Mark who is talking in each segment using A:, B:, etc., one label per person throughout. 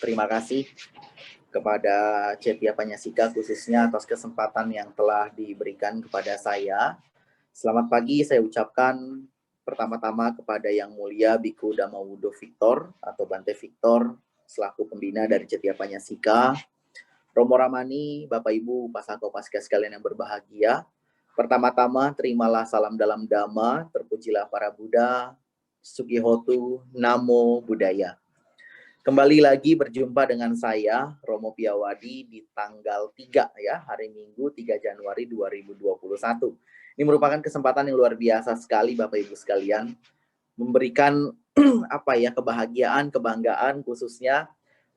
A: Terima kasih kepada Cetia Panyasika khususnya atas kesempatan yang telah diberikan kepada saya. Selamat pagi saya ucapkan pertama-tama kepada Yang Mulia Biku Damawudo Victor atau Bante Victor selaku pembina dari Cetia Panyasika. Romo Ramani, Bapak Ibu, Pasako Paskah sekalian yang berbahagia. Pertama-tama terimalah salam dalam Dhamma, terpujilah para Buddha, Sugihotu, Namo Buddhaya. Kembali lagi berjumpa dengan saya, Romo Piawadi, di tanggal 3 ya, hari Minggu 3 Januari 2021. Ini merupakan kesempatan yang luar biasa sekali Bapak Ibu sekalian, memberikan kebahagiaan, kebanggaan khususnya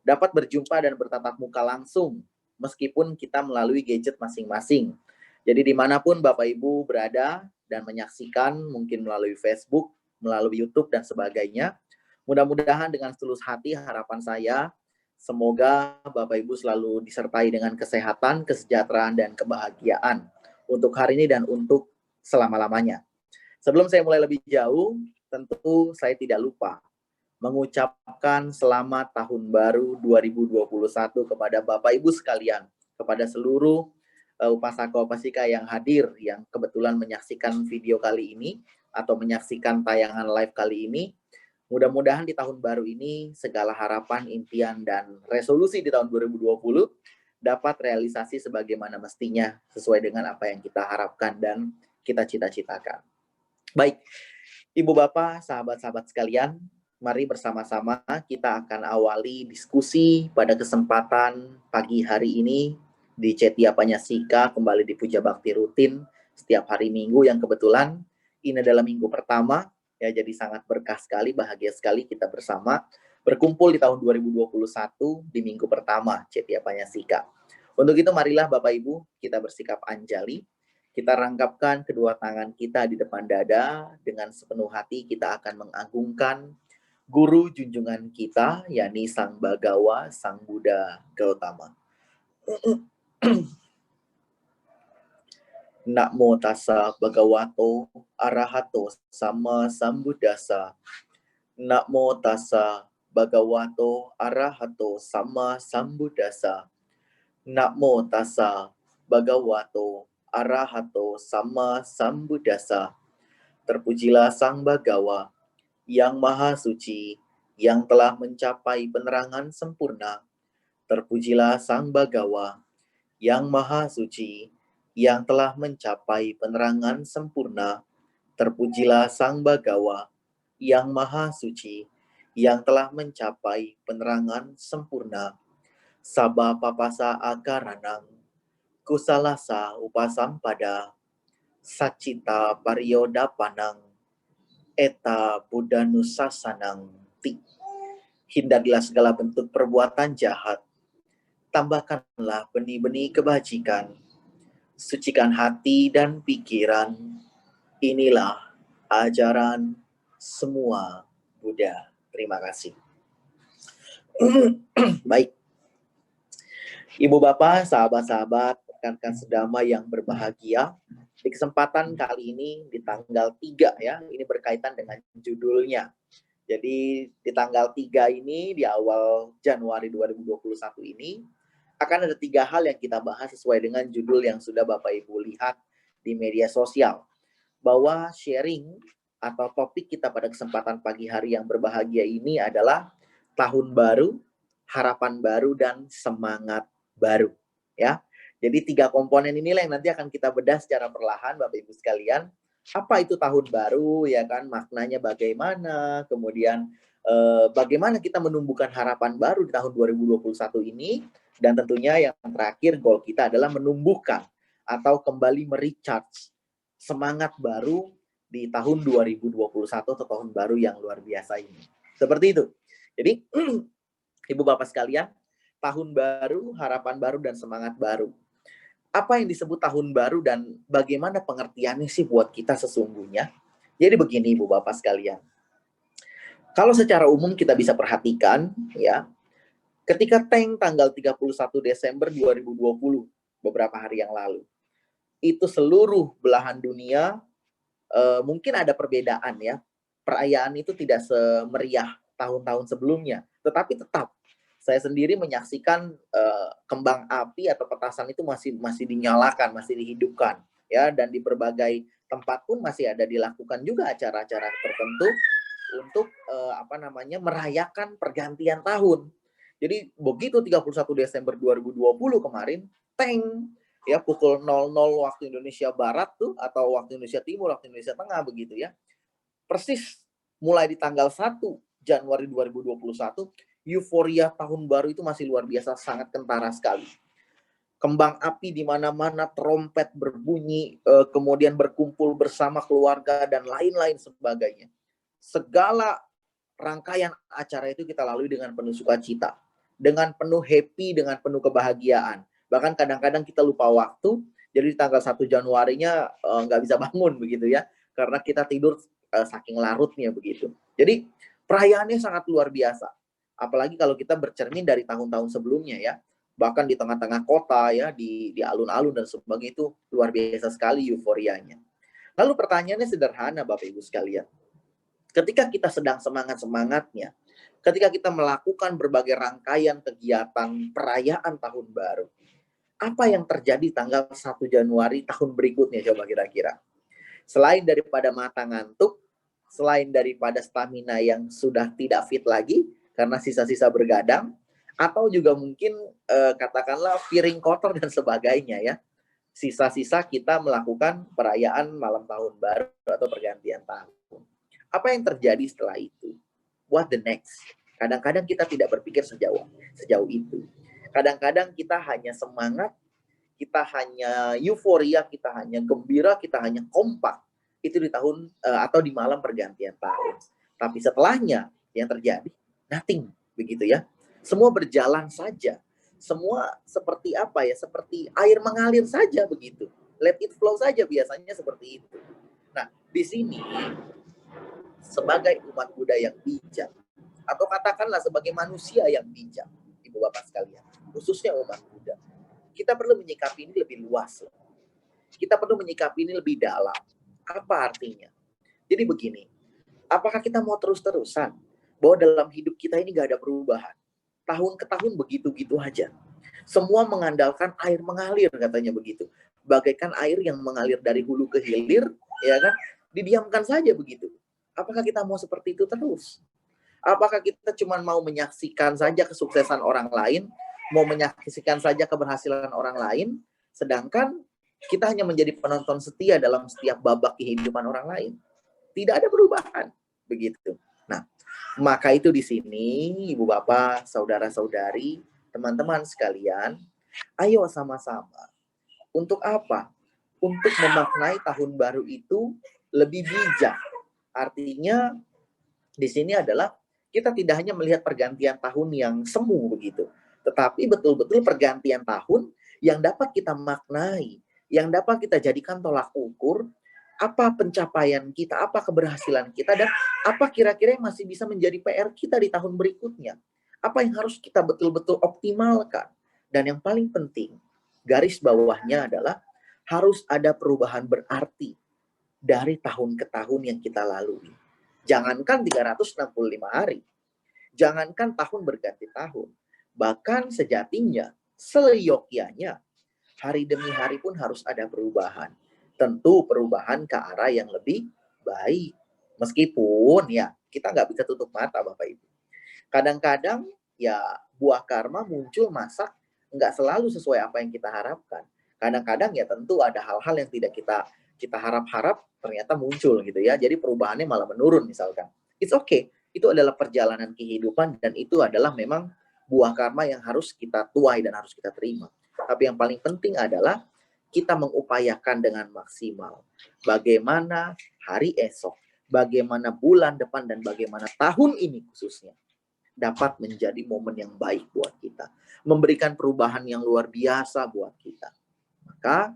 A: dapat berjumpa dan bertatap muka langsung, meskipun kita melalui gadget masing-masing. Jadi dimanapun Bapak Ibu berada dan menyaksikan, mungkin melalui Facebook, melalui YouTube dan sebagainya, mudah-mudahan dengan setulus hati harapan saya, semoga Bapak Ibu selalu disertai dengan kesehatan, kesejahteraan, dan kebahagiaan untuk hari ini dan untuk selama-lamanya. Sebelum saya mulai lebih jauh, tentu saya tidak lupa mengucapkan selamat tahun baru 2021 kepada Bapak Ibu sekalian, kepada seluruh upasaka-upasika yang hadir, yang kebetulan menyaksikan video kali ini, atau menyaksikan tayangan live kali ini. Mudah-mudahan di tahun baru ini segala harapan, impian, dan resolusi di tahun 2020 dapat realisasi sebagaimana mestinya sesuai dengan apa yang kita harapkan dan kita cita-citakan. Baik, Ibu Bapak, sahabat-sahabat sekalian, mari bersama-sama kita akan awali diskusi pada kesempatan pagi hari ini di Cetia Panyasika, kembali di Puja Bakti rutin setiap hari Minggu yang kebetulan ini adalah minggu pertama. Ya, jadi sangat berkah sekali, bahagia sekali kita bersama berkumpul di tahun 2021 di minggu pertama Cetia Panyasika. Untuk itu marilah Bapak Ibu kita bersikap anjali, kita rangkapkan kedua tangan kita di depan dada, dengan sepenuh hati kita akan mengagungkan Guru junjungan kita, yakni Sang Bagawa, Sang Buddha Gautama. Namo tassa bhagavato arahato sama sambuddhassa. Namo tassa bhagavato arahato sama sambuddhassa. Namo tassa bhagavato arahato sama sambuddhassa. Terpujilah Sang Bagawa yang Maha Suci, yang telah mencapai penerangan sempurna. Terpujilah Sang Bagawa yang Maha Suci, yang telah mencapai penerangan sempurna. Terpujilah Sang Bagawa yang Maha Suci, yang telah mencapai penerangan sempurna. Sabba papasa akaranang, kusalasa upasampada, sacita pariyodapanang, eta buddhanusasanang ti. Hindarilah segala bentuk perbuatan jahat, tambahkanlah benih-benih kebajikan, sucikan hati dan pikiran. Inilah ajaran semua Buddha. Terima kasih. Baik, Ibu Bapak, sahabat-sahabat, rekan-rekan sedama yang berbahagia, di kesempatan kali ini di tanggal 3 ya, ini berkaitan dengan judulnya. Jadi di tanggal 3 ini, di awal Januari 2021 ini, akan ada 3 hal yang kita bahas sesuai dengan judul yang sudah Bapak Ibu lihat di media sosial. Bahwa sharing atau topik kita pada kesempatan pagi hari yang berbahagia ini adalah tahun baru, harapan baru, dan semangat baru. Ya, jadi 3 komponen inilah yang nanti akan kita bedah secara perlahan Bapak Ibu sekalian. Apa itu tahun baru, ya kan, maknanya bagaimana, kemudian bagaimana kita menumbuhkan harapan baru di tahun 2021 ini, dan tentunya yang terakhir goal kita adalah menumbuhkan atau kembali merecharge semangat baru di tahun 2021 atau tahun baru yang luar biasa ini. Seperti itu. Jadi Ibu Bapak sekalian, tahun baru, harapan baru, dan semangat baru. Apa yang disebut tahun baru dan bagaimana pengertiannya sih buat kita sesungguhnya? Jadi begini Ibu Bapak sekalian. Kalau secara umum kita bisa perhatikan ya, ketika tanggal 31 Desember 2020, beberapa hari yang lalu, itu seluruh belahan dunia mungkin ada perbedaan ya. Perayaan itu tidak semeriah tahun-tahun sebelumnya, tetapi tetap Saya sendiri menyaksikan kembang api atau petasan itu masih dinyalakan, masih dihidupkan, ya, dan di berbagai tempat pun masih ada dilakukan juga acara-acara tertentu untuk merayakan pergantian tahun. Jadi begitu 31 Desember 2020 kemarin, teng, ya, pukul 00 waktu Indonesia Barat tuh, atau waktu Indonesia Timur, waktu Indonesia Tengah begitu ya. Persis mulai di tanggal 1 Januari 2021, euforia tahun baru itu masih luar biasa, sangat kentara sekali. Kembang api di mana-mana, trompet berbunyi, kemudian berkumpul bersama keluarga dan lain-lain sebagainya. Segala rangkaian acara itu kita lalui dengan penuh sukacita, dengan penuh happy, dengan penuh kebahagiaan. Bahkan kadang-kadang kita lupa waktu, jadi tanggal 1 Januarinya nggak bisa bangun begitu ya, karena kita tidur saking larutnya begitu. Jadi perayaannya sangat luar biasa. Apalagi kalau kita bercermin dari tahun-tahun sebelumnya ya. Bahkan di tengah-tengah kota ya, di alun-alun dan sebagainya, itu luar biasa sekali euforianya. Lalu pertanyaannya sederhana Bapak Ibu sekalian. Ketika kita sedang semangat-semangatnya, ketika kita melakukan berbagai rangkaian kegiatan perayaan tahun baru, apa yang terjadi tanggal 1 Januari tahun berikutnya coba kira-kira? Selain daripada mata ngantuk, selain daripada stamina yang sudah tidak fit lagi karena sisa-sisa bergadang, atau juga mungkin katakanlah piring kotor dan sebagainya ya. Sisa-sisa kita melakukan perayaan malam tahun baru atau pergantian tahun. Apa yang terjadi setelah itu? What the next? Kadang-kadang kita tidak berpikir sejauh itu. Kadang-kadang kita hanya semangat, kita hanya euforia, kita hanya gembira, kita hanya kompak. Itu di tahun atau di malam pergantian tahun. Tapi setelahnya yang terjadi, nothing, begitu ya. Semua berjalan saja. Semua seperti apa ya? Seperti air mengalir saja begitu. Let it flow saja, biasanya seperti itu. Nah, di sini sebagai umat Buddha yang bijak, atau katakanlah sebagai manusia yang bijak, Ibu Bapak sekalian, khususnya umat Buddha, kita perlu menyikapi ini lebih luas. Kita perlu menyikapi ini lebih dalam. Apa artinya? Jadi begini, apakah kita mau terus-terusan bahwa dalam hidup kita ini gak ada perubahan? Tahun ke tahun begitu-gitu aja. Semua mengandalkan air mengalir, katanya begitu. Bagaikan air yang mengalir dari hulu ke hilir, ya kan? Didiamkan saja begitu. Apakah kita mau seperti itu terus? Apakah kita cuma mau menyaksikan saja kesuksesan orang lain, mau menyaksikan saja keberhasilan orang lain, sedangkan kita hanya menjadi penonton setia dalam setiap babak kehidupan orang lain? Tidak ada perubahan, begitu. Nah, maka itu di sini, Ibu Bapak, saudara-saudari, teman-teman sekalian, ayo sama-sama. Untuk apa? Untuk memaknai tahun baru itu lebih bijak. Artinya di sini adalah kita tidak hanya melihat pergantian tahun yang semu begitu, tetapi betul-betul pergantian tahun yang dapat kita maknai, yang dapat kita jadikan tolak ukur apa pencapaian kita, apa keberhasilan kita, dan apa kira-kira yang masih bisa menjadi PR kita di tahun berikutnya. Apa yang harus kita betul-betul optimalkan. Dan yang paling penting, garis bawahnya adalah harus ada perubahan berarti dari tahun ke tahun yang kita lalui. Jangankan 365 hari, jangankan tahun berganti tahun, bahkan sejatinya, seyogyanya, hari demi hari pun harus ada perubahan. Tentu perubahan ke arah yang lebih baik. Meskipun ya kita nggak bisa tutup mata Bapak Ibu. Kadang-kadang ya buah karma muncul masak nggak selalu sesuai apa yang kita harapkan. Kadang-kadang ya tentu ada hal-hal yang tidak kita harap-harap ternyata muncul gitu ya. Jadi perubahannya malah menurun misalkan. It's okay. Itu adalah perjalanan kehidupan dan itu adalah memang buah karma yang harus kita tuai dan harus kita terima. Tapi yang paling penting adalah kita mengupayakan dengan maksimal. Bagaimana hari esok, bagaimana bulan depan, dan bagaimana tahun ini khususnya dapat menjadi momen yang baik buat kita. Memberikan perubahan yang luar biasa buat kita. Maka,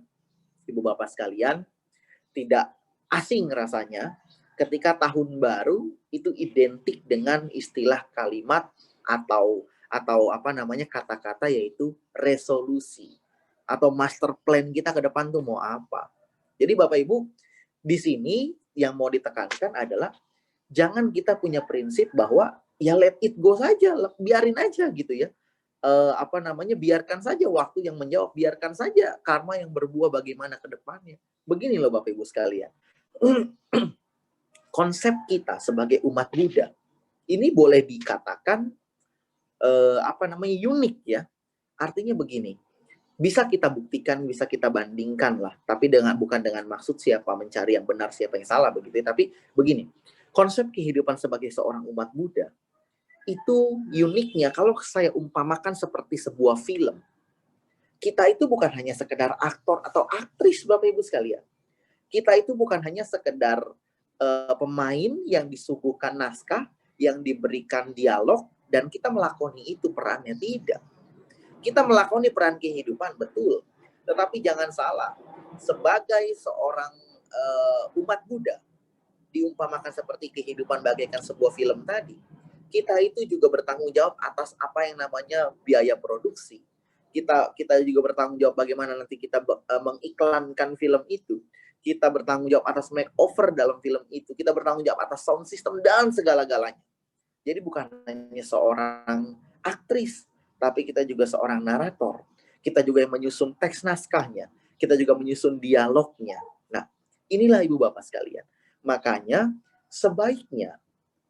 A: Ibu Bapak sekalian, tidak asing rasanya ketika tahun baru itu identik dengan istilah kalimat atau kata-kata yaitu resolusi atau master plan kita ke depan tuh mau apa. Jadi Bapak Ibu, di sini yang mau ditekankan adalah jangan kita punya prinsip bahwa ya let it go saja, biarin aja gitu ya. Biarkan saja waktu yang menjawab, biarkan saja karma yang berbuah bagaimana ke depannya. Begini loh Bapak Ibu sekalian. Konsep kita sebagai umat Buddha ini boleh dikatakan unik ya. Artinya begini, bisa kita buktikan, bisa kita bandingkan lah, tapi bukan dengan maksud siapa mencari yang benar, siapa yang salah begitu ya. Tapi begini, konsep kehidupan sebagai seorang umat Buddha itu uniknya kalau saya umpamakan seperti sebuah film. Kita itu bukan hanya sekedar aktor atau aktris Bapak Ibu sekalian. Kita itu bukan hanya sekedar pemain yang disuguhkan naskah, yang diberikan dialog, dan kita melakoni itu perannya. Tidak. Kita melakoni peran kehidupan, betul. Tetapi jangan salah, sebagai seorang umat Buddha, diumpamakan seperti kehidupan bagaikan sebuah film tadi, kita itu juga bertanggung jawab atas apa yang namanya biaya produksi. Kita juga bertanggung jawab bagaimana nanti kita mengiklankan film itu. Kita bertanggung jawab atas makeover dalam film itu. Kita bertanggung jawab atas sound system dan segala-galanya. Jadi bukan hanya seorang aktris, tapi kita juga seorang narator. Kita juga yang menyusun teks naskahnya. Kita juga menyusun dialognya. Nah, inilah Ibu Bapak sekalian. Makanya sebaiknya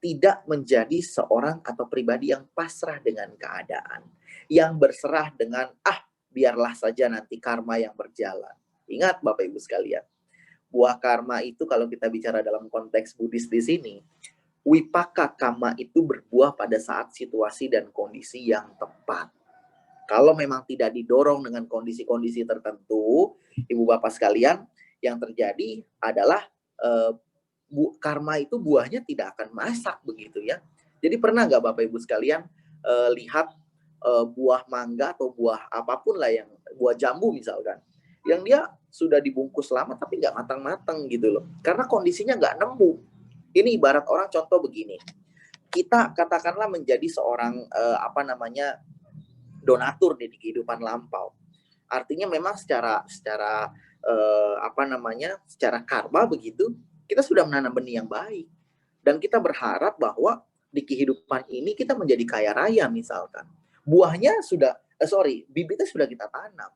A: tidak menjadi seorang atau pribadi yang pasrah dengan keadaan. Yang berserah dengan, biarlah saja nanti karma yang berjalan. Ingat Bapak Ibu sekalian, buah karma itu kalau kita bicara dalam konteks Buddhis di sini, wipaka karma itu berbuah pada saat situasi dan kondisi yang tepat. Kalau memang tidak didorong dengan kondisi-kondisi tertentu, Ibu Bapak sekalian, yang terjadi adalah karma itu buahnya tidak akan masak begitu ya. Jadi pernah nggak Bapak Ibu sekalian lihat buah mangga atau buah apapun lah, yang buah jambu misalkan, yang dia sudah dibungkus lama tapi nggak matang-matang gitu loh, karena kondisinya nggak nemu. Ini ibarat orang, contoh begini, kita katakanlah menjadi seorang donatur di kehidupan lampau. Artinya memang secara karma begitu, kita sudah menanam benih yang baik. Dan kita berharap bahwa di kehidupan ini kita menjadi kaya raya misalkan. Buahnya bibitnya sudah kita tanam.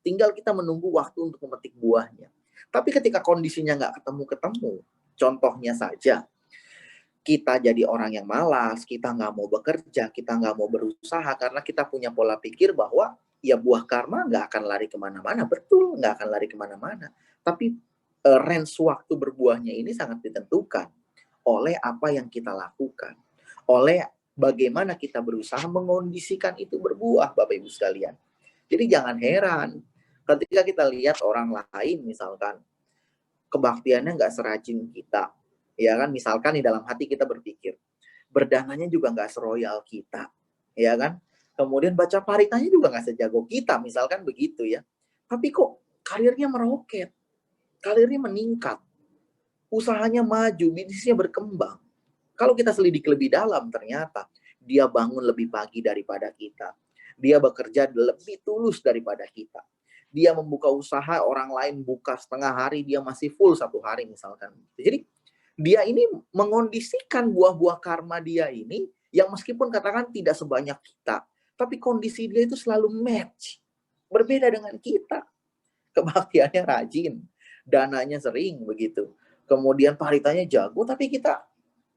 A: Tinggal kita menunggu waktu untuk memetik buahnya. Tapi ketika kondisinya nggak ketemu-ketemu, contohnya saja, kita jadi orang yang malas, kita nggak mau bekerja, kita nggak mau berusaha, karena kita punya pola pikir bahwa ya buah karma nggak akan lari kemana-mana. Betul, nggak akan lari kemana-mana. Tapi range waktu berbuahnya ini sangat ditentukan oleh apa yang kita lakukan, oleh bagaimana kita berusaha mengondisikan itu berbuah, Bapak Ibu sekalian. Jadi jangan heran ketika kita lihat orang lain misalkan kebaktiannya nggak serajin kita, ya kan? Misalkan di dalam hati kita berpikir, berdananya juga nggak seroyal kita, ya kan? Kemudian baca paritanya juga nggak sejago kita, misalkan begitu ya. Tapi kok karirnya meroket, karirnya meningkat, usahanya maju, bisnisnya berkembang. Kalau kita selidik lebih dalam, ternyata dia bangun lebih pagi daripada kita. Dia bekerja lebih tulus daripada kita. Dia membuka usaha, orang lain buka setengah hari, dia masih full satu hari misalkan. Jadi dia ini mengondisikan buah-buah karma dia ini, yang meskipun katakan tidak sebanyak kita, tapi kondisi dia itu selalu match. Berbeda dengan kita. Kebaktiannya rajin, dananya sering begitu. Kemudian paritanya jago, tapi kita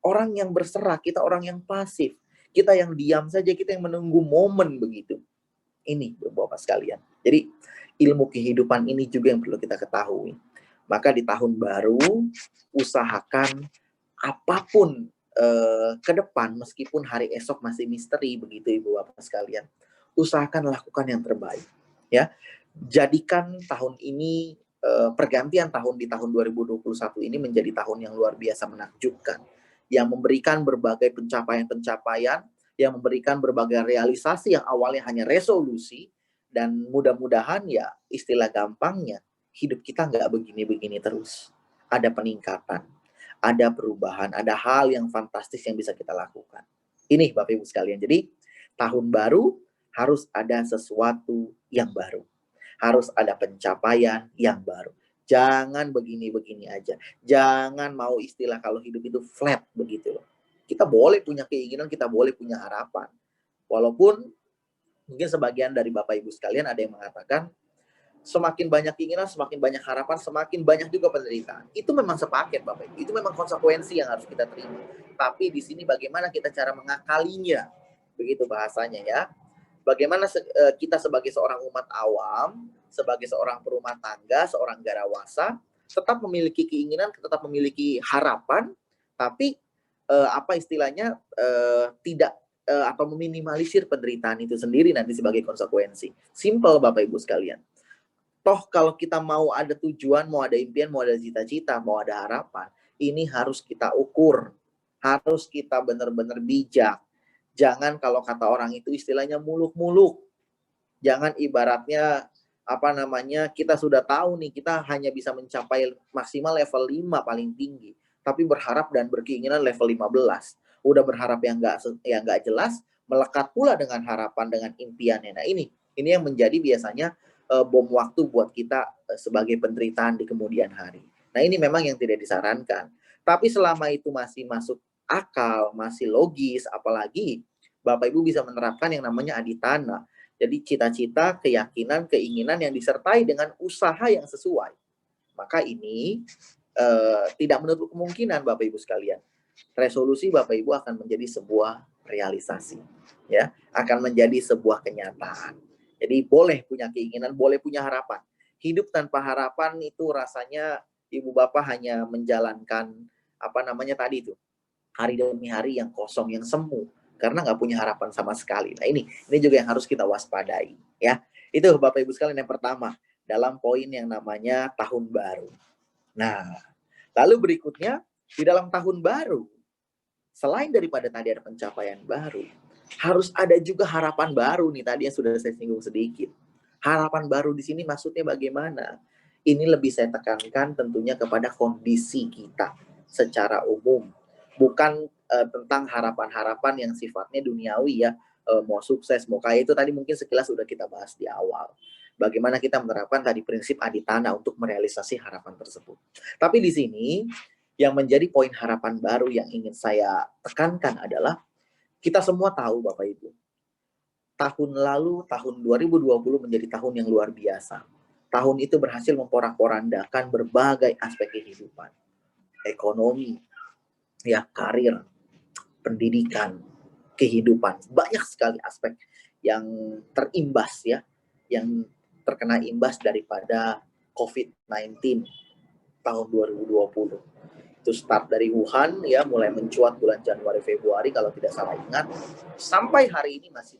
A: orang yang berserah, kita orang yang pasif. Kita yang diam saja, kita yang menunggu momen begitu. Ini Bapak sekalian. Jadi ilmu kehidupan ini juga yang perlu kita ketahui. Maka di tahun baru, usahakan apapun ke depan, meskipun hari esok masih misteri begitu Ibu Bapak sekalian. Usahakan lakukan yang terbaik. Ya, jadikan tahun ini, pergantian tahun di tahun 2021 ini menjadi tahun yang luar biasa menakjubkan, yang memberikan berbagai pencapaian-pencapaian, yang memberikan berbagai realisasi yang awalnya hanya resolusi, dan mudah-mudahan ya istilah gampangnya, hidup kita nggak begini-begini terus. Ada peningkatan, ada perubahan, ada hal yang fantastis yang bisa kita lakukan. Ini Bapak Ibu sekalian, jadi tahun baru harus ada sesuatu yang baru. Harus ada pencapaian yang baru. Jangan begini-begini aja. Jangan mau istilah kalau hidup itu flat begitu loh. Kita boleh punya keinginan, kita boleh punya harapan. Walaupun mungkin sebagian dari Bapak Ibu sekalian ada yang mengatakan, semakin banyak keinginan, semakin banyak harapan, semakin banyak juga penderitaan. Itu memang sepaket Bapak Ibu. Itu memang konsekuensi yang harus kita terima. Tapi di sini bagaimana kita cara mengakalinya. Begitu bahasanya ya. Bagaimana kita sebagai seorang umat awam, sebagai seorang perumah tangga, seorang garawasa, tetap memiliki keinginan, tetap memiliki harapan, tapi apa istilahnya tidak atau meminimalisir penderitaan itu sendiri nanti sebagai konsekuensi. Simple Bapak Ibu sekalian. Toh kalau kita mau ada tujuan, mau ada impian, mau ada cita-cita, mau ada harapan, ini harus kita ukur. Harus kita benar-benar bijak. Jangan kalau kata orang itu istilahnya muluk-muluk. Jangan ibaratnya apa namanya, kita sudah tahu nih kita hanya bisa mencapai maksimal level 5 paling tinggi, tapi berharap dan berkeinginan level 15. Udah berharap yang enggak jelas, melekat pula dengan harapan, dengan impiannya. Nah, ini yang menjadi biasanya bom waktu buat kita sebagai penderitaan di kemudian hari. Nah, ini memang yang tidak disarankan. Tapi selama itu masih masuk akal, masih logis, apalagi Bapak Ibu bisa menerapkan yang namanya aditana. Jadi cita-cita, keyakinan, keinginan yang disertai dengan usaha yang sesuai. Maka ini tidak menutup kemungkinan Bapak Ibu sekalian. Resolusi Bapak Ibu akan menjadi sebuah realisasi. Ya, akan menjadi sebuah kenyataan. Jadi boleh punya keinginan, boleh punya harapan. Hidup tanpa harapan itu rasanya Ibu Bapak hanya menjalankan apa namanya tadi itu, hari demi hari yang kosong, yang semu, karena nggak punya harapan sama sekali. Nah ini juga yang harus kita waspadai, ya. Itu Bapak Ibu sekalian yang pertama dalam poin yang namanya tahun baru. Nah, lalu berikutnya di dalam tahun baru, selain daripada tadi ada pencapaian baru, harus ada juga harapan baru nih, tadi yang sudah saya singgung sedikit. Harapan baru di sini maksudnya bagaimana? Ini lebih saya tekankan tentunya kepada kondisi kita secara umum. Bukan tentang harapan-harapan yang sifatnya duniawi ya, mau sukses, mau kaya, itu tadi mungkin sekilas sudah kita bahas di awal. Bagaimana kita menerapkan tadi prinsip aditana untuk merealisasi harapan tersebut. Tapi di sini yang menjadi poin harapan baru yang ingin saya tekankan adalah kita semua tahu Bapak Ibu, tahun lalu, tahun 2020 menjadi tahun yang luar biasa. Tahun itu berhasil memporak-porandakan berbagai aspek kehidupan. Ekonomi, ya, karir, pendidikan, kehidupan. Banyak sekali aspek yang terimbas ya, yang terkena imbas daripada COVID-19 tahun 2020. Itu start dari Wuhan ya, mulai mencuat bulan Januari Februari kalau tidak salah ingat, sampai hari ini masih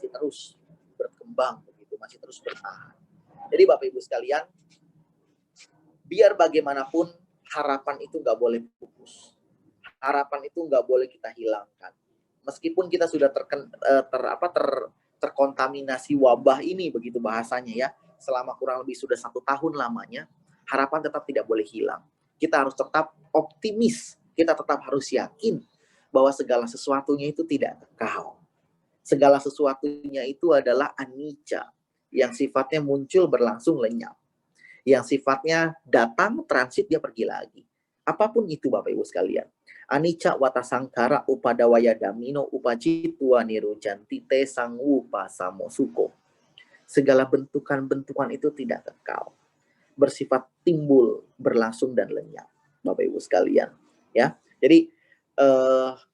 A: terus berkembang begitu, masih terus bertahan. Jadi Bapak Ibu sekalian, biar bagaimanapun harapan itu nggak boleh pupus, harapan itu nggak boleh kita hilangkan. Meskipun kita sudah terkontaminasi wabah ini begitu bahasanya ya, selama kurang lebih sudah 1 tahun lamanya, harapan tetap tidak boleh hilang. Kita harus tetap optimis, kita tetap harus yakin bahwa segala sesuatunya itu tidak kekal. Segala sesuatunya itu adalah anicca, yang sifatnya muncul berlangsung lenyap. Yang sifatnya datang, transit, dia pergi lagi. Apapun itu Bapak Ibu sekalian. Anicca watasangkara upadawaya damino upacitua nirujanti te sangwu pasamo suko. Segala bentukan-bentukan itu tidak kekal, bersifat timbul, berlangsung dan lenyap, Bapak Ibu sekalian, ya. Jadi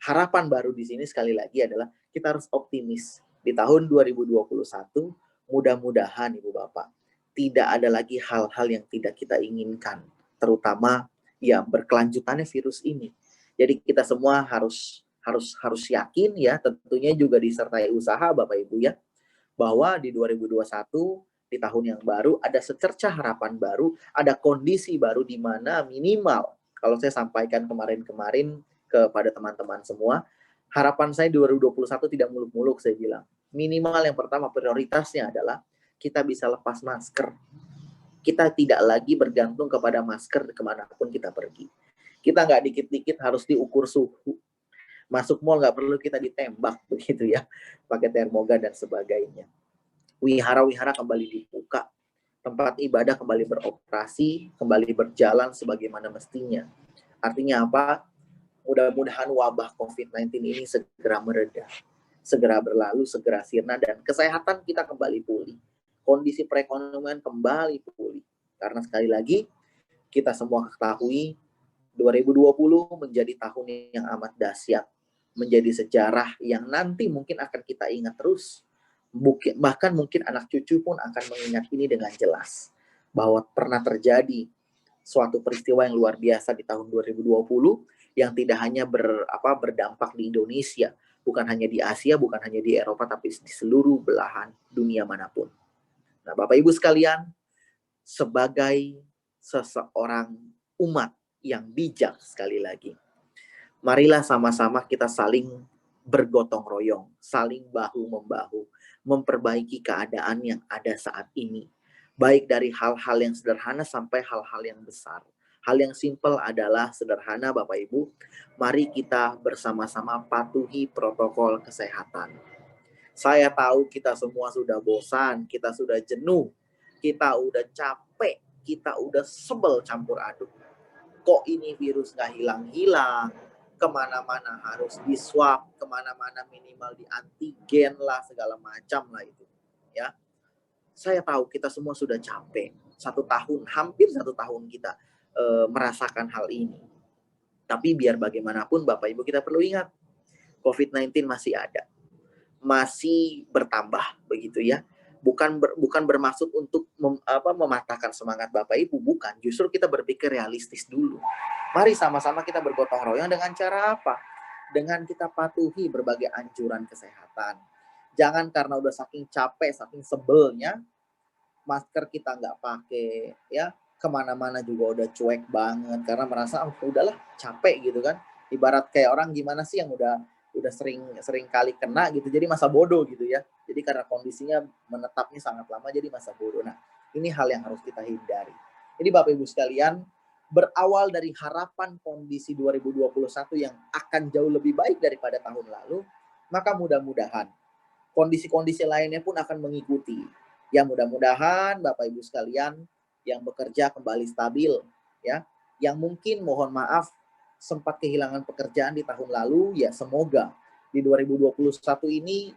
A: harapan baru di sini sekali lagi adalah kita harus optimis di tahun 2021. Mudah-mudahan Ibu Bapak tidak ada lagi hal-hal yang tidak kita inginkan, terutama ya berkelanjutannya virus ini. Jadi kita semua harus yakin ya, tentunya juga disertai usaha Bapak Ibu ya, bahwa di 2021 di tahun yang baru ada secercah harapan baru, ada kondisi baru di mana minimal kalau saya sampaikan kemarin-kemarin kepada teman-teman semua, harapan saya 2021 tidak muluk-muluk saya bilang. Minimal yang pertama prioritasnya adalah kita bisa lepas masker. Kita tidak lagi bergantung kepada masker kemanapun kita pergi. Kita nggak dikit-dikit harus diukur suhu. Masuk mall nggak perlu kita ditembak begitu ya, pakai termogan dan sebagainya. Wihara-wihara kembali dibuka, tempat ibadah kembali beroperasi, kembali berjalan sebagaimana mestinya. Artinya apa? Mudah-mudahan wabah COVID-19 ini segera mereda, segera berlalu, segera sirna, dan kesehatan kita kembali pulih. Kondisi perekonomian kembali pulih. Karena sekali lagi, kita semua ketahui 2020 menjadi tahun yang amat dahsyat, menjadi sejarah yang nanti mungkin akan kita ingat terus. Bahkan mungkin anak cucu pun akan mengingat ini dengan jelas, bahwa pernah terjadi suatu peristiwa yang luar biasa di tahun 2020 yang tidak hanya berdampak di Indonesia, bukan hanya di Asia, bukan hanya di Eropa, tapi di seluruh belahan dunia manapun. Nah, Bapak Ibu sekalian, sebagai seseorang umat yang bijak, sekali lagi, marilah sama-sama kita saling bergotong royong, saling bahu-membahu, memperbaiki keadaan yang ada saat ini. Baik dari hal-hal yang sederhana sampai hal-hal yang besar. Hal yang simpel adalah sederhana, Bapak Ibu. Mari kita bersama-sama patuhi protokol kesehatan. Saya tahu kita semua sudah bosan, kita sudah jenuh, kita udah capek, kita udah sebel campur aduk. Kok ini virus nggak hilang-hilang, kemana-mana harus di swab, kemana-mana minimal di antigen lah, segala macam lah itu. Ya, saya tahu kita semua sudah capek. Hampir satu tahun kita merasakan hal ini. Tapi biar bagaimanapun Bapak Ibu, kita perlu ingat, COVID-19 masih ada, masih bertambah begitu ya. Bukan bermaksud untuk mematahkan semangat Bapak Ibu, bukan. Justru kita berpikir realistis dulu. Mari sama-sama kita bergotong royong dengan cara apa? Dengan kita patuhi berbagai anjuran kesehatan. Jangan karena udah saking capek, saking sebelnya, masker kita nggak pakai, ya, kemana-mana juga udah cuek banget karena merasa udahlah capek gitu kan. Ibarat kayak orang gimana sih yang udah sering kali kena gitu, jadi masa bodoh gitu ya. Jadi karena kondisinya menetapnya sangat lama, jadi masa bodoh. Nah, ini hal yang harus kita hindari. Jadi Bapak Ibu sekalian, berawal dari harapan kondisi 2021 yang akan jauh lebih baik daripada tahun lalu, maka mudah-mudahan kondisi-kondisi lainnya pun akan mengikuti. Ya, mudah-mudahan Bapak Ibu sekalian yang bekerja kembali stabil, ya. Yang mungkin mohon maaf sempat kehilangan pekerjaan di tahun lalu, ya semoga di 2021 ini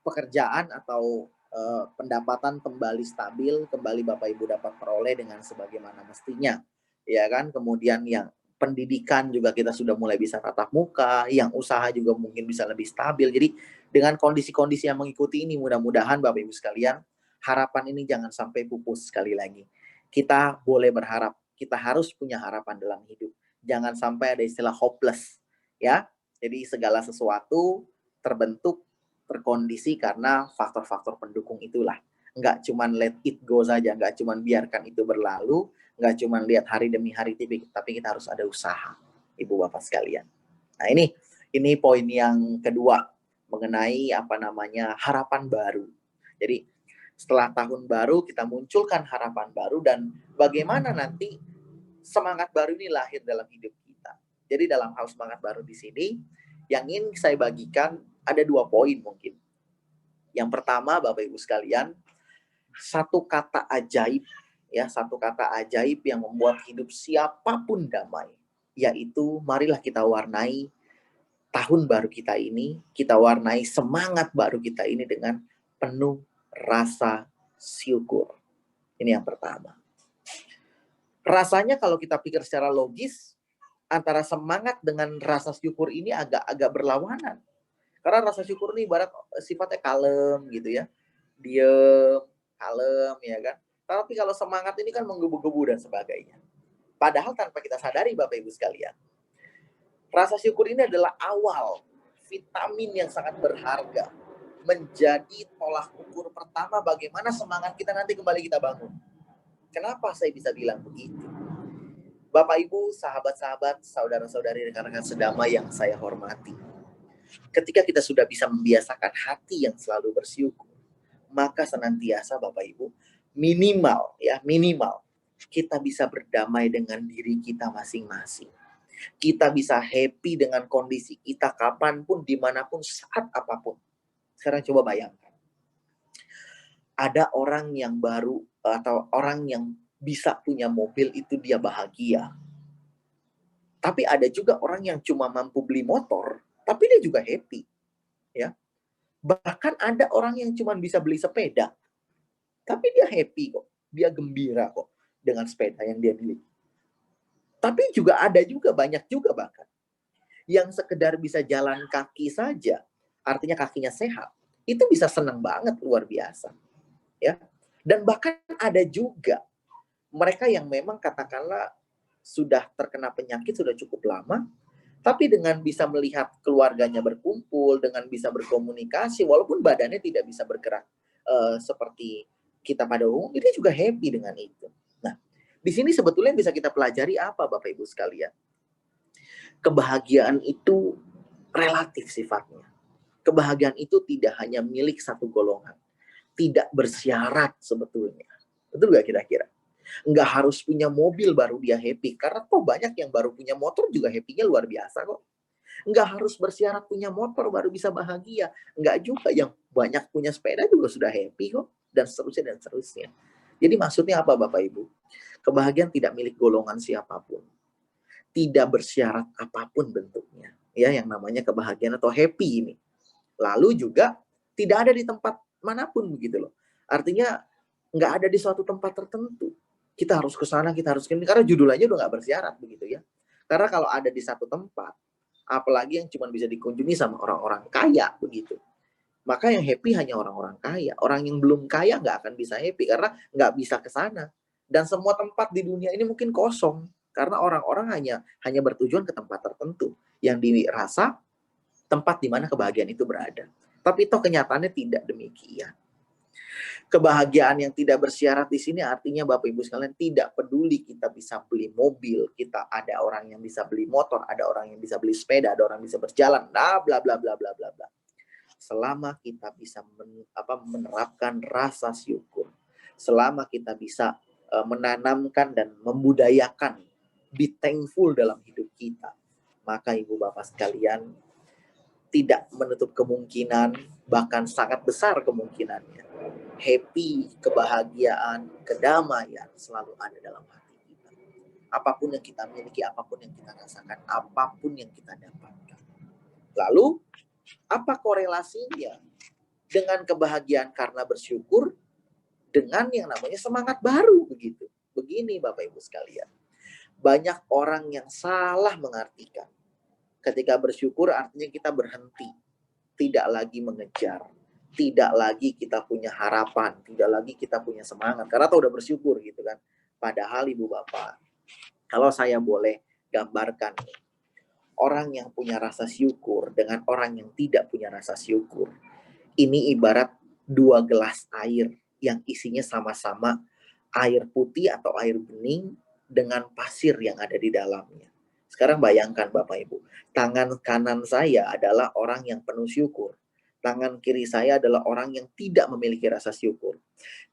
A: pekerjaan atau pendapatan kembali stabil, kembali Bapak Ibu dapat peroleh dengan sebagaimana mestinya, ya kan. Kemudian yang pendidikan juga kita sudah mulai bisa tatap muka, yang usaha juga mungkin bisa lebih stabil. Jadi dengan kondisi-kondisi yang mengikuti ini, mudah-mudahan Bapak Ibu sekalian, harapan ini jangan sampai pupus. Sekali lagi, kita boleh berharap, kita harus punya harapan dalam hidup. Jangan sampai ada istilah hopeless, ya. Jadi segala sesuatu terbentuk, terkondisi karena faktor-faktor pendukung itulah. Nggak cuman let it go saja, nggak cuman biarkan itu berlalu, nggak cuman lihat hari demi hari, tapi kita harus ada usaha, Ibu Bapak sekalian. Nah, ini poin yang kedua mengenai harapan baru. Jadi setelah tahun baru kita munculkan harapan baru, dan bagaimana nanti semangat baru ini lahir dalam hidup kita. Jadi dalam hal semangat baru di sini, yang ingin saya bagikan ada 2 poin mungkin. Yang pertama, Bapak Ibu sekalian, satu kata ajaib yang membuat hidup siapapun damai, yaitu marilah kita warnai tahun baru kita ini, kita warnai semangat baru kita ini dengan penuh rasa syukur. Ini yang pertama. Rasanya kalau kita pikir secara logis, antara semangat dengan rasa syukur ini agak berlawanan. Karena rasa syukur ini ibarat sifatnya kalem gitu ya. Diem, kalem ya kan. Tapi kalau semangat ini kan menggebu-gebu dan sebagainya. Padahal tanpa kita sadari Bapak Ibu sekalian, rasa syukur ini adalah awal vitamin yang sangat berharga, menjadi tolak ukur pertama bagaimana semangat kita nanti kembali kita bangun. Kenapa saya bisa bilang begitu? Bapak Ibu, sahabat-sahabat, saudara-saudari, rekan-rekan sedamai yang saya hormati. Ketika kita sudah bisa membiasakan hati yang selalu bersyukur, maka senantiasa Bapak Ibu, minimal kita bisa berdamai dengan diri kita masing-masing. Kita bisa happy dengan kondisi kita kapanpun, dimanapun, saat apapun. Sekarang coba bayangkan, ada orang yang baru atau orang yang bisa punya mobil itu dia bahagia. Tapi ada juga orang yang cuma mampu beli motor, tapi dia juga happy, ya. Bahkan ada orang yang cuma bisa beli sepeda, tapi dia happy kok, dia gembira kok dengan sepeda yang dia miliki. Tapi juga ada juga, banyak juga bahkan, yang sekedar bisa jalan kaki saja, artinya kakinya sehat, itu bisa senang banget, luar biasa, ya. Dan bahkan ada juga mereka yang memang katakanlah sudah terkena penyakit sudah cukup lama, tapi dengan bisa melihat keluarganya berkumpul, dengan bisa berkomunikasi, walaupun badannya tidak bisa bergerak seperti kita pada umumnya, dia juga happy dengan itu. Nah, di sini sebetulnya bisa kita pelajari apa, Bapak Ibu sekalian? Kebahagiaan itu relatif sifatnya. Kebahagiaan itu tidak hanya milik satu golongan, tidak bersyarat sebetulnya. Betul nggak kira-kira? Nggak harus punya mobil baru dia happy, karena kok banyak yang baru punya motor juga happy-nya luar biasa kok. Nggak harus bersyarat punya motor baru bisa bahagia. Nggak juga, yang banyak punya sepeda juga sudah happy kok, dan seterusnya dan seterusnya. Jadi maksudnya apa Bapak Ibu? Kebahagiaan tidak milik golongan siapapun. Tidak bersyarat apapun bentuknya. Ya, yang namanya kebahagiaan atau happy ini. Lalu juga tidak ada di tempat manapun begitu loh. Artinya nggak ada di suatu tempat tertentu. Kita harus ke sana, kita harus ke sini, karena judulnya udah nggak bersyarat begitu ya. Karena kalau ada di satu tempat, apalagi yang cuma bisa dikunjungi sama orang-orang kaya begitu, maka yang happy hanya orang-orang kaya. Orang yang belum kaya nggak akan bisa happy karena nggak bisa ke sana. Dan semua tempat di dunia ini mungkin kosong karena orang-orang hanya bertujuan ke tempat tertentu yang dirasa tempat di mana kebahagiaan itu berada. Tapi toh kenyataannya tidak demikian. Kebahagiaan yang tidak bersyarat di sini artinya Bapak Ibu sekalian, tidak peduli kita bisa beli mobil, kita ada orang yang bisa beli motor, ada orang yang bisa beli sepeda, ada orang yang bisa berjalan, bla bla bla bla bla bla bla. Selama kita bisa menerapkan rasa syukur, selama kita bisa menanamkan dan membudayakan be thankful dalam hidup kita, maka Ibu Bapak sekalian, tidak menutup kemungkinan, bahkan sangat besar kemungkinannya, happy, kebahagiaan, kedamaian selalu ada dalam hati kita. Apapun yang kita miliki, apapun yang kita rasakan, apapun yang kita dapatkan. Lalu, apa korelasinya dengan kebahagiaan karena bersyukur dengan yang namanya semangat baru begitu? Begini Bapak Ibu sekalian, banyak orang yang salah mengartikan ketika bersyukur artinya kita berhenti, tidak lagi mengejar, tidak lagi kita punya harapan, tidak lagi kita punya semangat, karena udah bersyukur gitu kan. Padahal Ibu Bapak, kalau saya boleh gambarkan, orang yang punya rasa syukur dengan orang yang tidak punya rasa syukur, ini ibarat dua gelas air yang isinya sama-sama air putih atau air bening dengan pasir yang ada di dalamnya. Sekarang bayangkan Bapak Ibu, tangan kanan saya adalah orang yang penuh syukur. Tangan kiri saya adalah orang yang tidak memiliki rasa syukur.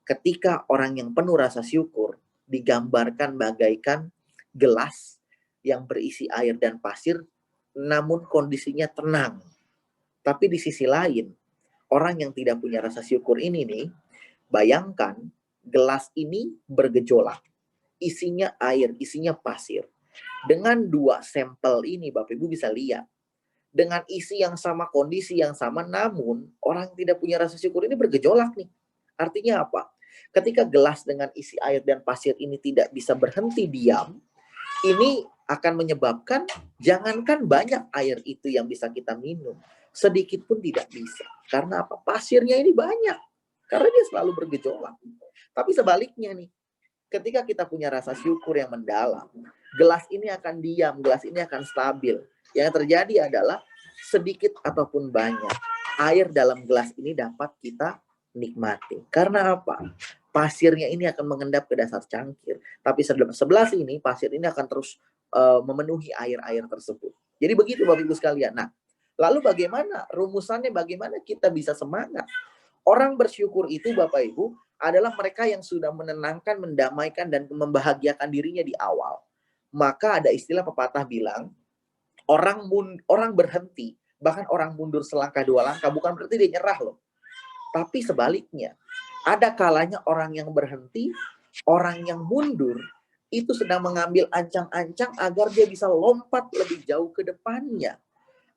A: Ketika orang yang penuh rasa syukur digambarkan bagaikan gelas yang berisi air dan pasir, namun kondisinya tenang. Tapi di sisi lain, orang yang tidak punya rasa syukur ini nih, bayangkan gelas ini bergejolak. Isinya air, isinya pasir. Dengan dua sampel ini Bapak Ibu bisa lihat, dengan isi yang sama, kondisi yang sama, namun orang yang tidak punya rasa syukur ini bergejolak nih. Artinya apa? Ketika gelas dengan isi air dan pasir ini tidak bisa berhenti diam, ini akan menyebabkan jangankan banyak air itu yang bisa kita minum, sedikit pun tidak bisa. Karena apa? Pasirnya ini banyak. Karena dia selalu bergejolak. Tapi sebaliknya nih, ketika kita punya rasa syukur yang mendalam, gelas ini akan diam, gelas ini akan stabil. Yang terjadi adalah sedikit ataupun banyak, air dalam gelas ini dapat kita nikmati. Karena apa? Pasirnya ini akan mengendap ke dasar cangkir. Tapi sebelah sini, pasir ini akan terus memenuhi air-air tersebut. Jadi begitu Bapak Ibu sekalian. Nah, lalu bagaimana? Rumusannya bagaimana kita bisa semangat? Orang bersyukur itu Bapak Ibu adalah mereka yang sudah menenangkan, mendamaikan, dan membahagiakan dirinya di awal. Maka ada istilah pepatah bilang, orang berhenti, bahkan orang mundur selangkah dua langkah, bukan berarti dia nyerah loh. Tapi sebaliknya, ada kalanya orang yang berhenti Orang yang mundur itu sedang mengambil ancang-ancang agar dia bisa lompat lebih jauh ke depannya.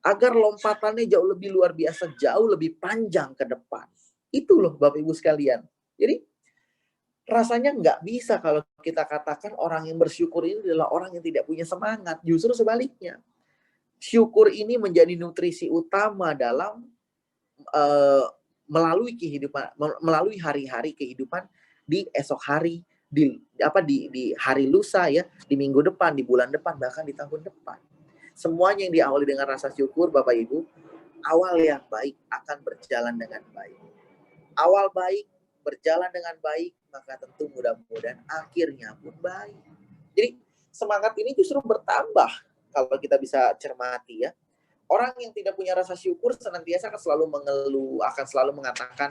A: Agar lompatannya jauh lebih luar biasa, jauh lebih panjang ke depan. Itu loh Bapak Ibu sekalian. Jadi rasanya nggak bisa kalau kita katakan orang yang bersyukur ini adalah orang yang tidak punya semangat. Justru sebaliknya. Syukur ini menjadi nutrisi utama dalam melalui hari-hari kehidupan di esok hari, di hari lusa ya, di minggu depan, di bulan depan, bahkan di tahun depan. Semuanya yang diawali dengan rasa syukur Bapak Ibu, awal yang baik akan berjalan dengan baik. Awal baik berjalan dengan baik, maka tentu mudah-mudahan akhirnya pun baik. Jadi semangat ini justru bertambah kalau kita bisa cermati ya. Orang yang tidak punya rasa syukur senantiasa akan selalu mengeluh, akan selalu mengatakan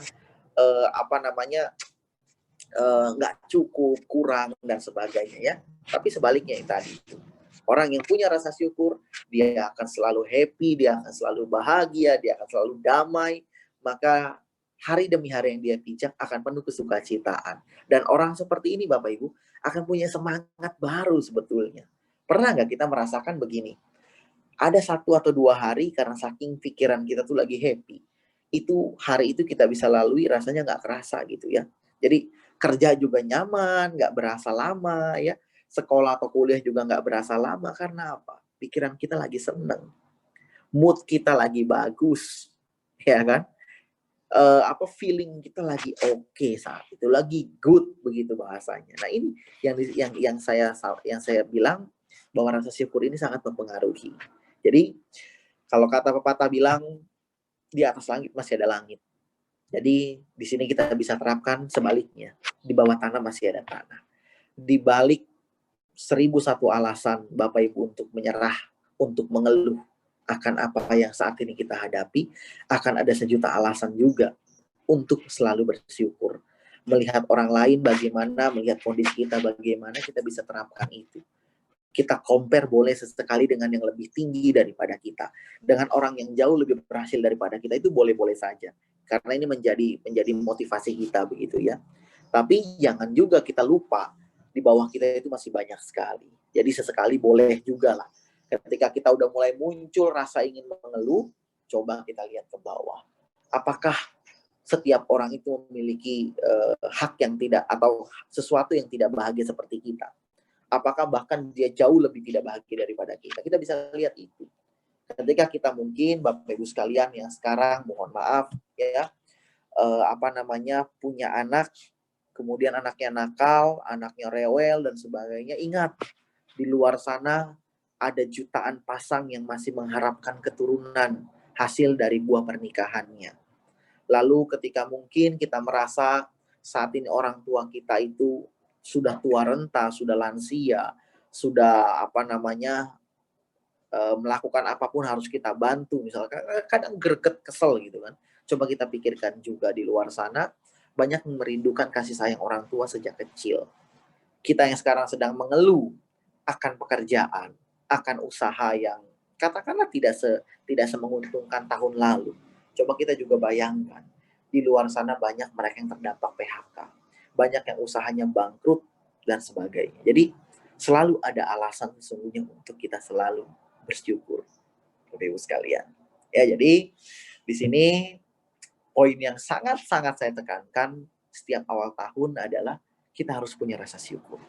A: nggak cukup, kurang dan sebagainya ya. Tapi sebaliknya yang tadi itu. Orang yang punya rasa syukur, dia akan selalu happy, dia akan selalu bahagia, dia akan selalu damai. Maka hari demi hari yang dia pijak akan penuh kesukacitaan. Dan orang seperti ini Bapak Ibu akan punya semangat baru sebetulnya. Pernah nggak kita merasakan begini? Ada 1 atau 2 hari karena saking pikiran kita tuh lagi happy. Itu hari itu kita bisa lalui rasanya nggak kerasa gitu ya. Jadi kerja juga nyaman, nggak berasa lama ya. Sekolah atau kuliah juga nggak berasa lama karena apa? Pikiran kita lagi seneng. Mood kita lagi bagus. Ya kan? Feeling kita lagi oke saat itu, lagi good begitu bahasanya. Nah, ini yang saya bilang bahwa rasa syukur ini sangat mempengaruhi. Jadi kalau kata pepatah bilang di atas langit masih ada langit. Jadi di sini kita bisa terapkan sebaliknya. Di bawah tanah masih ada tanah. Di balik 1001 alasan Bapak Ibu untuk menyerah, untuk mengeluh akan apa yang saat ini kita hadapi, akan ada sejuta alasan juga untuk selalu bersyukur. Melihat orang lain bagaimana, melihat kondisi kita bagaimana, kita bisa terapkan itu. Kita compare boleh sesekali dengan yang lebih tinggi daripada kita. Dengan orang yang jauh lebih berhasil daripada kita, itu boleh-boleh saja. Karena ini menjadi motivasi kita begitu ya. Tapi jangan juga kita lupa, di bawah kita itu masih banyak sekali. Jadi sesekali boleh juga lah. Ketika kita udah mulai muncul rasa ingin mengeluh, coba kita lihat ke bawah. Apakah setiap orang itu memiliki hak yang tidak, atau sesuatu yang tidak bahagia seperti kita? Apakah bahkan dia jauh lebih tidak bahagia daripada kita? Kita bisa lihat itu. Ketika kita mungkin Bapak Ibu sekalian yang sekarang mohon maaf ya, punya anak, kemudian anaknya nakal, anaknya rewel dan sebagainya, ingat di luar sana ada jutaan pasang yang masih mengharapkan keturunan hasil dari buah pernikahannya. Lalu ketika mungkin kita merasa saat ini orang tua kita itu sudah tua renta, sudah lansia, sudah melakukan apapun harus kita bantu, misalkan kadang greget, kesel gitu kan. Coba kita pikirkan juga di luar sana banyak yang merindukan kasih sayang orang tua sejak kecil. Kita yang sekarang sedang mengeluh akan pekerjaan, akan usaha yang katakanlah tidak semenguntungkan tahun lalu. Coba kita juga bayangkan di luar sana banyak mereka yang terdampak PHK, banyak yang usahanya bangkrut dan sebagainya. Jadi selalu ada alasan sesungguhnya untuk kita selalu bersyukur, Bapak Ibu sekalian. Ya, jadi di sini poin yang sangat-sangat saya tekankan setiap awal tahun adalah kita harus punya rasa syukur.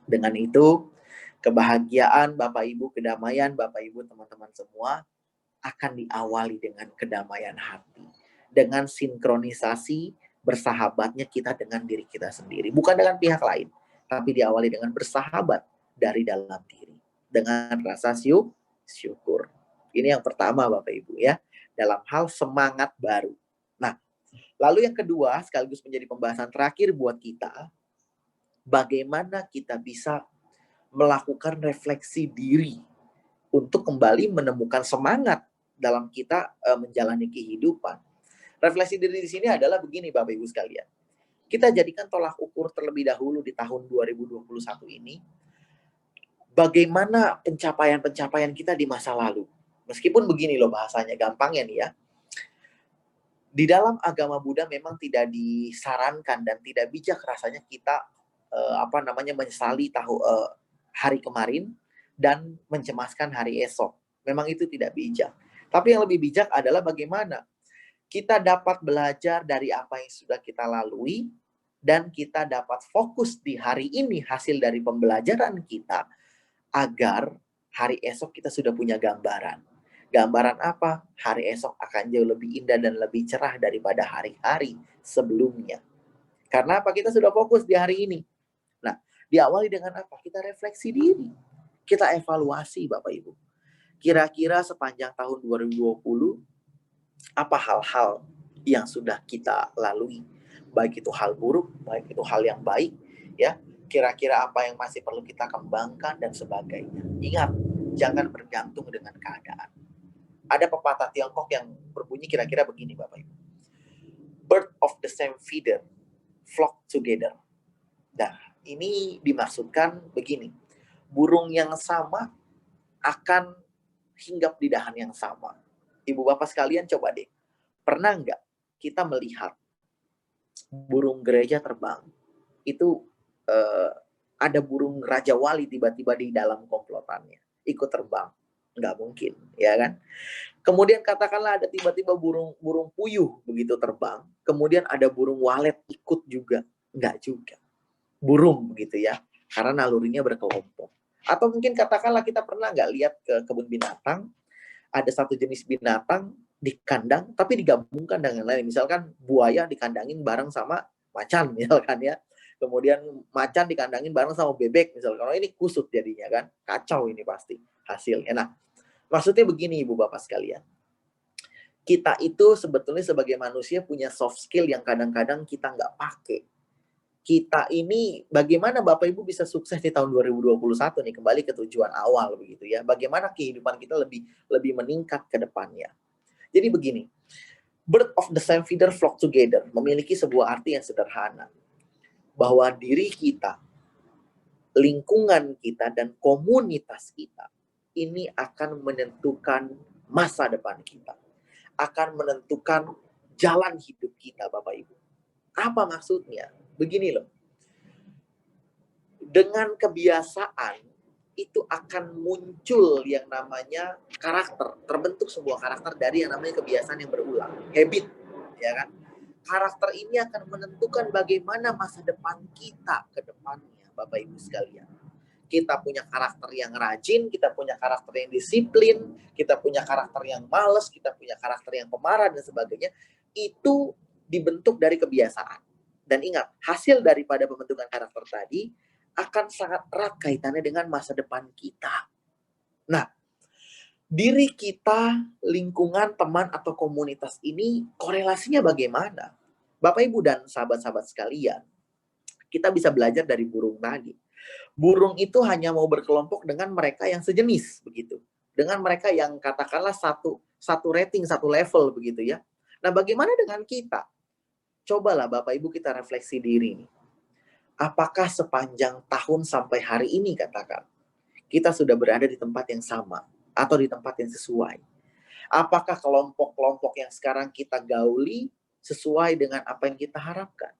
A: Dengan itu, kebahagiaan Bapak Ibu, kedamaian Bapak Ibu, teman-teman semua akan diawali dengan kedamaian hati. Dengan sinkronisasi bersahabatnya kita dengan diri kita sendiri. Bukan dengan pihak lain, tapi diawali dengan bersahabat dari dalam diri. Dengan rasa syukur. Ini yang pertama Bapak Ibu ya, dalam hal semangat baru. Nah, lalu yang kedua sekaligus menjadi pembahasan terakhir buat kita, bagaimana kita bisa melakukan refleksi diri untuk kembali menemukan semangat dalam kita menjalani kehidupan. Refleksi diri di sini adalah begini Bapak Ibu sekalian. Kita jadikan tolak ukur terlebih dahulu di tahun 2021 ini. Bagaimana pencapaian-pencapaian kita di masa lalu. Meskipun begini loh bahasanya, gampangnya nih ya. Di dalam agama Buddha memang tidak disarankan dan tidak bijak rasanya kita menyesali hari kemarin dan mencemaskan hari esok. Memang itu tidak bijak. Tapi yang lebih bijak adalah bagaimana kita dapat belajar dari apa yang sudah kita lalui dan kita dapat fokus di hari ini hasil dari pembelajaran kita agar hari esok kita sudah punya gambaran. Gambaran apa? Hari esok akan jauh lebih indah dan lebih cerah daripada hari-hari sebelumnya. Karena apa? Kita sudah fokus di hari ini. Nah, diawali dengan apa? Kita refleksi diri. Kita evaluasi, Bapak Ibu. Kira-kira sepanjang tahun 2020, apa hal-hal yang sudah kita lalui? Baik itu hal buruk, baik itu hal yang baik, ya. Kira-kira apa yang masih perlu kita kembangkan dan sebagainya. Ingat, jangan bergantung dengan keadaan. Ada pepatah Tiongkok yang berbunyi kira-kira begini, Bapak Ibu. Bird of the same feather flock together. Nah, ini dimaksudkan begini. Burung yang sama akan hinggap di dahan yang sama. Ibu bapak sekalian coba deh. Pernah nggak kita melihat burung gereja terbang? Itu ada burung Raja Wali tiba-tiba di dalam komplotannya. Ikut terbang. Nggak mungkin, ya kan? Kemudian katakanlah ada tiba-tiba burung puyuh begitu terbang. Kemudian ada burung walet ikut juga. Nggak juga. Burung begitu ya. Karena nalurinya berkelompok. Atau mungkin katakanlah kita pernah nggak lihat ke kebun binatang. Ada satu jenis binatang di kandang tapi digabungkan dengan lain. Misalkan buaya dikandangin bareng sama macan misalkan ya. Kemudian macan dikandangin bareng sama bebek misalkan. Kalau ini kusut jadinya kan. Kacau ini pasti hasilnya. Nah, maksudnya begini Ibu Bapak sekalian. Kita itu sebetulnya sebagai manusia punya soft skill yang kadang-kadang kita nggak pakai. Kita ini bagaimana Bapak Ibu bisa sukses di tahun 2021 nih, kembali ke tujuan awal begitu ya. Bagaimana kehidupan kita lebih meningkat ke depannya. Jadi begini, bird of the same feather flock together memiliki sebuah arti yang sederhana. Bahwa diri kita, lingkungan kita, dan komunitas kita ini akan menentukan masa depan kita. Akan menentukan jalan hidup kita Bapak Ibu. Apa maksudnya? Begini loh. Dengan kebiasaan itu akan muncul yang namanya karakter, terbentuk sebuah karakter dari yang namanya kebiasaan yang berulang, habit, ya kan? Karakter ini akan menentukan bagaimana masa depan kita ke depannya, Bapak Ibu sekalian. Kita punya karakter yang rajin, kita punya karakter yang disiplin, kita punya karakter yang malas, kita punya karakter yang pemarah dan sebagainya. Itu dibentuk dari kebiasaan. Dan ingat, hasil daripada pembentukan karakter tadi akan sangat erat kaitannya dengan masa depan kita. Nah, diri kita, lingkungan, teman, atau komunitas ini korelasinya bagaimana? Bapak, Ibu, dan sahabat-sahabat sekalian, kita bisa belajar dari burung tadi. Burung itu hanya mau berkelompok dengan mereka yang sejenis, begitu. Dengan mereka yang katakanlah satu rating, satu level, begitu ya. Nah, bagaimana dengan kita? Cobalah Bapak Ibu kita refleksi diri. Apakah sepanjang tahun sampai hari ini katakan, kita sudah berada di tempat yang sama atau di tempat yang sesuai? Apakah kelompok-kelompok yang sekarang kita gauli sesuai dengan apa yang kita harapkan?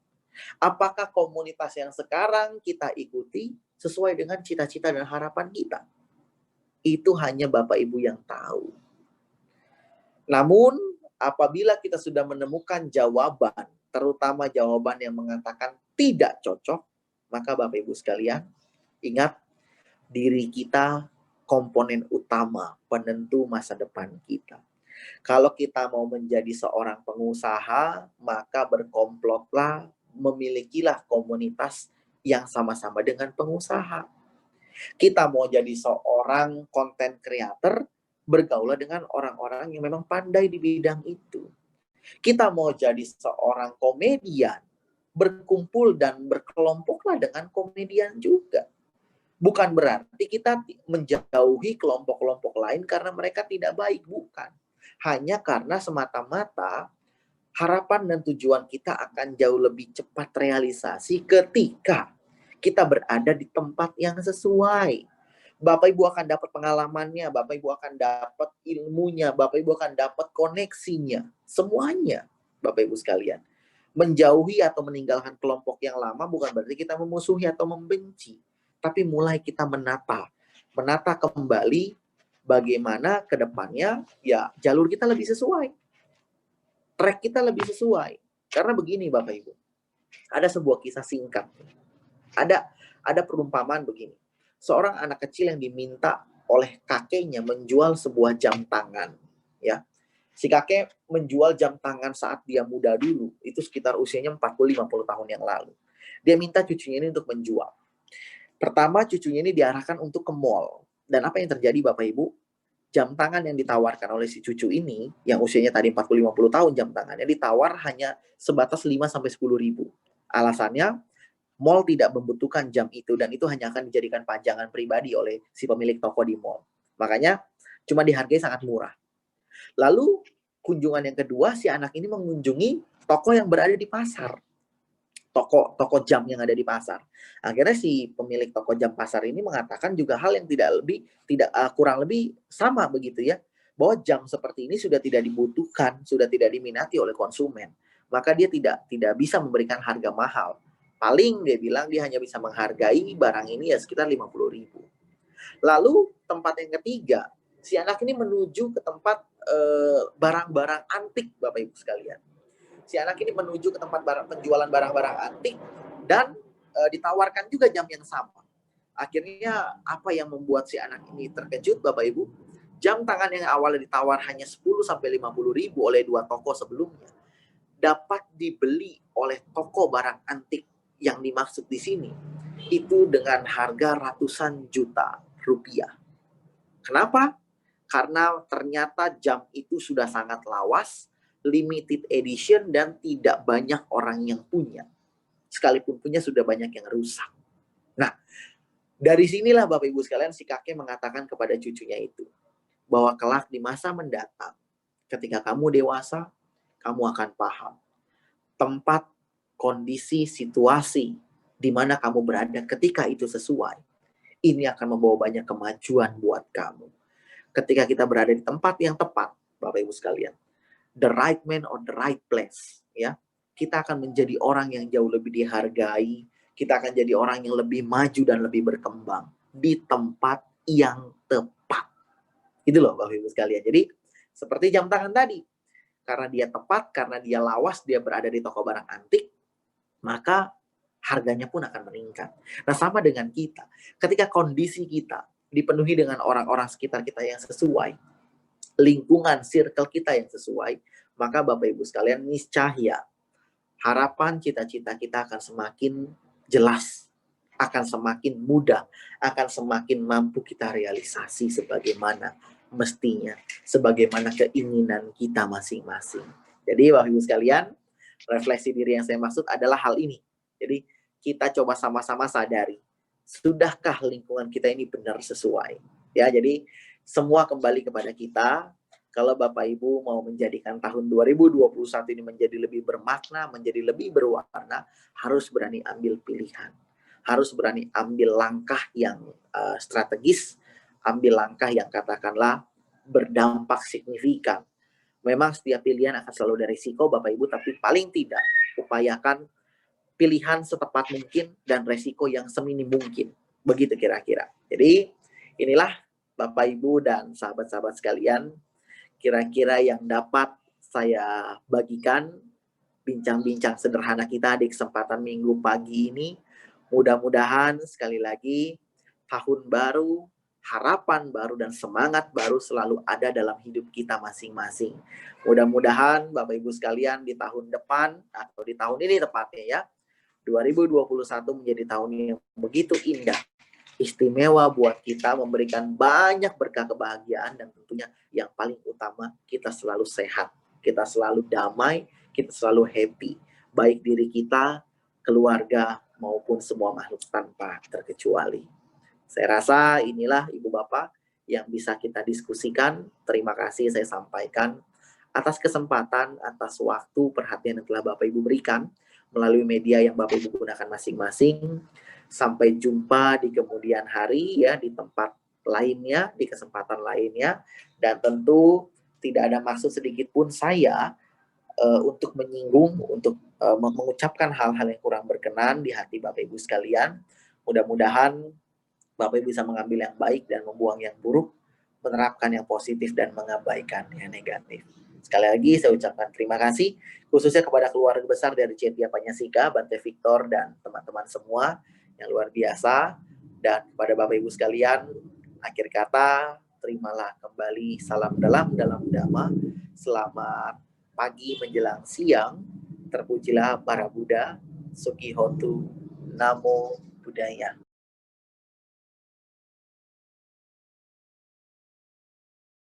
A: Apakah komunitas yang sekarang kita ikuti sesuai dengan cita-cita dan harapan kita? Itu hanya Bapak Ibu yang tahu. Namun, apabila kita sudah menemukan jawaban, terutama jawaban yang mengatakan tidak cocok, maka Bapak Ibu sekalian, ingat, diri kita komponen utama penentu masa depan kita. Kalau kita mau menjadi seorang pengusaha, maka berkomplotlah, memilikilah komunitas yang sama-sama dengan pengusaha. Kita mau jadi seorang content creator, bergaulah dengan orang-orang yang memang pandai di bidang itu. Kita mau jadi seorang komedian, berkumpul dan berkelompoklah dengan komedian juga. Bukan berarti kita menjauhi kelompok-kelompok lain karena mereka tidak baik, bukan. Hanya karena semata-mata harapan dan tujuan kita akan jauh lebih cepat realisasi ketika kita berada di tempat yang sesuai. Bapak Ibu akan dapat pengalamannya, Bapak Ibu akan dapat ilmunya, Bapak Ibu akan dapat koneksinya, semuanya, Bapak Ibu sekalian. Menjauhi atau meninggalkan kelompok yang lama bukan berarti kita memusuhi atau membenci, tapi mulai kita menata kembali bagaimana ke depannya ya jalur kita lebih sesuai, track kita lebih sesuai. Karena begini Bapak Ibu, ada sebuah kisah singkat. Ada perumpamaan begini. Seorang anak kecil yang diminta oleh kakeknya menjual sebuah jam tangan, ya. Si kakek menjual jam tangan saat dia muda dulu, itu sekitar usianya 40-50 tahun yang lalu. Dia minta cucunya ini untuk menjual. Pertama, cucunya ini diarahkan untuk ke mall. Dan apa yang terjadi Bapak Ibu? Jam tangan yang ditawarkan oleh si cucu ini, yang usianya tadi 40-50 tahun jam tangannya, ditawar hanya sebatas 5-10 ribu. Alasannya, mall tidak membutuhkan jam itu dan itu hanya akan dijadikan pajangan pribadi oleh si pemilik toko di mall. Makanya cuma dihargai sangat murah. Lalu kunjungan yang kedua, si anak ini mengunjungi toko yang berada di pasar. Toko jam yang ada di pasar. Akhirnya si pemilik toko jam pasar ini mengatakan juga hal yang kurang lebih sama begitu ya. Bahwa jam seperti ini sudah tidak dibutuhkan, sudah tidak diminati oleh konsumen. Maka dia tidak bisa memberikan harga mahal. Paling dia bilang dia hanya bisa menghargai barang ini ya sekitar 50 ribu. Lalu tempat yang ketiga, si anak ini menuju ke tempat barang-barang antik Bapak Ibu sekalian. Si anak ini menuju ke tempat penjualan barang-barang antik dan ditawarkan juga jam yang sama. Akhirnya apa yang membuat si anak ini terkejut Bapak Ibu? Jam tangan yang awalnya ditawar hanya 10-50 ribu oleh dua toko sebelumnya, dapat dibeli oleh toko barang antik yang dimaksud di sini itu dengan harga ratusan juta rupiah. Kenapa? Karena ternyata jam itu sudah sangat lawas, limited edition, dan tidak banyak orang yang punya. Sekalipun punya sudah banyak yang rusak. Nah, dari sinilah Bapak Ibu sekalian si kakek mengatakan kepada cucunya itu, bahwa kelak di masa mendatang, ketika kamu dewasa, kamu akan paham tempat, kondisi, situasi di mana kamu berada ketika itu sesuai. Ini akan membawa banyak kemajuan buat kamu. Ketika kita berada di tempat yang tepat, Bapak Ibu sekalian, the right man or the right place, ya, kita akan menjadi orang yang jauh lebih dihargai, kita akan jadi orang yang lebih maju dan lebih berkembang di tempat yang tepat. Itu loh Bapak Ibu sekalian. Jadi seperti jam tangan tadi, karena dia tepat, karena dia lawas, dia berada di toko barang antik, maka harganya pun akan meningkat. Nah, sama dengan kita. Ketika kondisi kita dipenuhi dengan orang-orang sekitar kita yang sesuai, lingkungan, circle kita yang sesuai, maka Bapak Ibu sekalian, niscaya harapan, cita-cita kita akan semakin jelas, akan semakin mudah, akan semakin mampu kita realisasi sebagaimana mestinya, sebagaimana keinginan kita masing-masing. Jadi Bapak Ibu sekalian, refleksi diri yang saya maksud adalah hal ini. Jadi kita coba sama-sama sadari, sudahkah lingkungan kita ini benar sesuai? Ya, jadi semua kembali kepada kita. Kalau Bapak Ibu mau menjadikan tahun 2021 ini menjadi lebih bermakna, menjadi lebih berwarna, harus berani ambil pilihan. Harus berani ambil langkah yang strategis, ambil langkah yang katakanlah berdampak signifikan. Memang setiap pilihan akan selalu ada risiko Bapak Ibu, tapi paling tidak upayakan pilihan setepat mungkin dan resiko yang seminim mungkin. Begitu kira-kira. Jadi inilah Bapak Ibu dan sahabat-sahabat sekalian, kira-kira yang dapat saya bagikan bincang-bincang sederhana kita di kesempatan Minggu pagi ini. Mudah-mudahan sekali lagi tahun baru, harapan baru, dan semangat baru selalu ada dalam hidup kita masing-masing. Mudah-mudahan Bapak Ibu sekalian di tahun depan atau di tahun ini tepatnya ya, 2021 menjadi tahun yang begitu indah, istimewa buat kita, memberikan banyak berkah kebahagiaan, dan tentunya yang paling utama kita selalu sehat, kita selalu damai, kita selalu happy, baik diri kita, keluarga, maupun semua makhluk tanpa terkecuali. Saya rasa inilah Ibu Bapak yang bisa kita diskusikan. Terima kasih saya sampaikan atas kesempatan, atas waktu, perhatian yang telah Bapak Ibu berikan melalui media yang Bapak Ibu gunakan masing-masing. Sampai jumpa di kemudian hari ya, di tempat lainnya, di kesempatan lainnya. Dan tentu tidak ada maksud sedikit pun saya untuk menyinggung, untuk mengucapkan hal-hal yang kurang berkenan di hati Bapak Ibu sekalian. Mudah-mudahan Bapak Ibu bisa mengambil yang baik dan membuang yang buruk, menerapkan yang positif dan mengabaikan yang negatif. Sekali lagi saya ucapkan terima kasih khususnya kepada keluarga besar dari Cetia Panyasika, Bante Victor dan teman-teman semua yang luar biasa. Dan kepada Bapak Ibu sekalian, akhir kata terimalah kembali salam dalam Dhamma. Selamat pagi menjelang siang. Terpujilah para Buddha. Sukihotu. Namo Buddhaya.